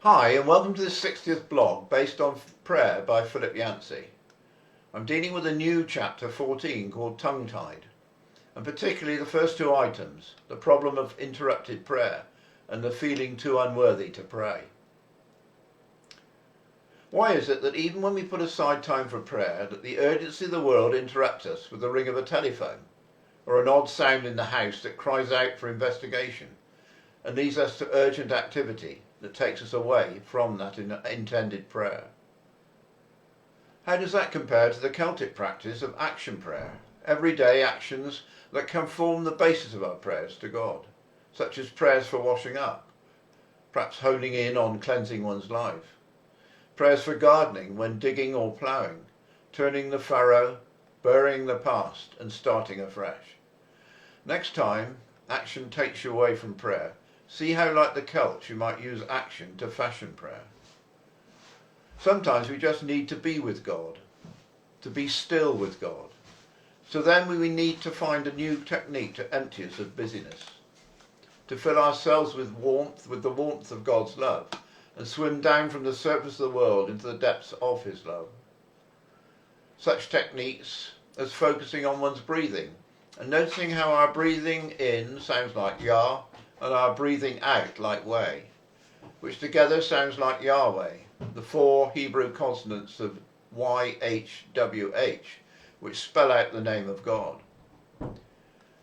Hi, and welcome to this 60th blog based on prayer by Philip Yancey. I'm dealing with a new chapter 14 called Tongue-Tied, and particularly the first two items, the problem of interrupted prayer and the feeling too unworthy to pray. Why is it that even when we put aside time for prayer, that the urgency of the world interrupts us with the ring of a telephone or an odd sound in the house that cries out for investigation and leads us to urgent activity that takes us away from that intended prayer? How does that compare to the Celtic practice of action prayer, everyday actions that can form the basis of our prayers to God, such as prayers for washing up, perhaps honing in on cleansing one's life, prayers for gardening when digging or ploughing, turning the furrow, burying the past and starting afresh? Next time action takes you away from prayer, see how, like the Celts, you might use action to fashion prayer. Sometimes we just need to be with God, to be still with God. So then we need to find a new technique to empty us of busyness, to fill ourselves with warmth, with the warmth of God's love, and swim down from the surface of the world into the depths of his love. Such techniques as focusing on one's breathing and noticing how our breathing in sounds like Yah and our breathing out like way, which together sounds like Yahweh, the four Hebrew consonants of YHWH, which spell out the name of God.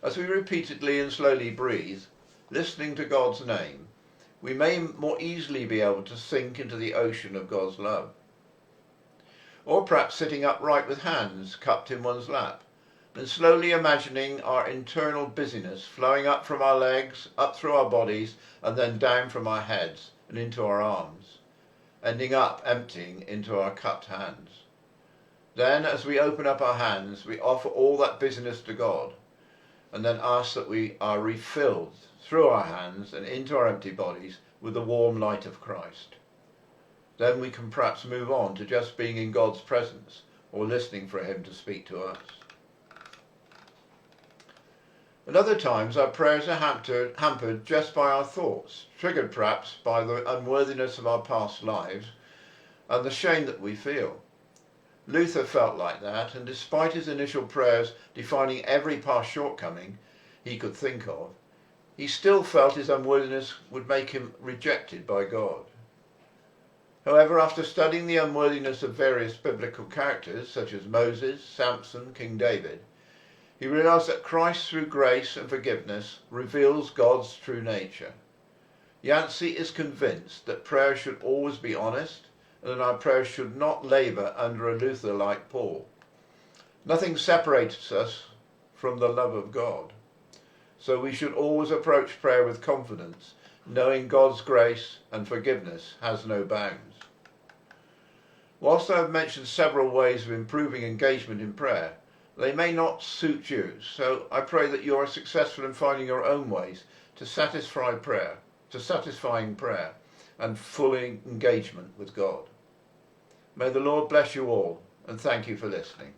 As we repeatedly and slowly breathe, listening to God's name, we may more easily be able to sink into the ocean of God's love. Or perhaps sitting upright with hands cupped in one's lap, and slowly imagining our internal busyness flowing up from our legs, up through our bodies, and then down from our heads and into our arms, ending up emptying into our cupped hands. Then, as we open up our hands, we offer all that busyness to God, and then ask that we are refilled through our hands and into our empty bodies with the warm light of Christ. Then we can perhaps move on to just being in God's presence or listening for him to speak to us. At other times our prayers are hampered just by our thoughts, triggered perhaps by the unworthiness of our past lives and the shame that we feel. Luther felt like that, and despite his initial prayers defining every past shortcoming he could think of, he still felt his unworthiness would make him rejected by God. However, after studying the unworthiness of various biblical characters such as Moses, Samson, King David, he realized that Christ, through grace and forgiveness, reveals God's true nature. Yancey is convinced that prayer should always be honest, and that our prayers should not labour under a Luther like Paul. Nothing separates us from the love of God. So we should always approach prayer with confidence, knowing God's grace and forgiveness has no bounds. Whilst I have mentioned several ways of improving engagement in prayer, they may not suit you, so I pray that you are successful in finding your own ways to satisfying prayer and full engagement with God. May the Lord bless you all, and thank you for listening.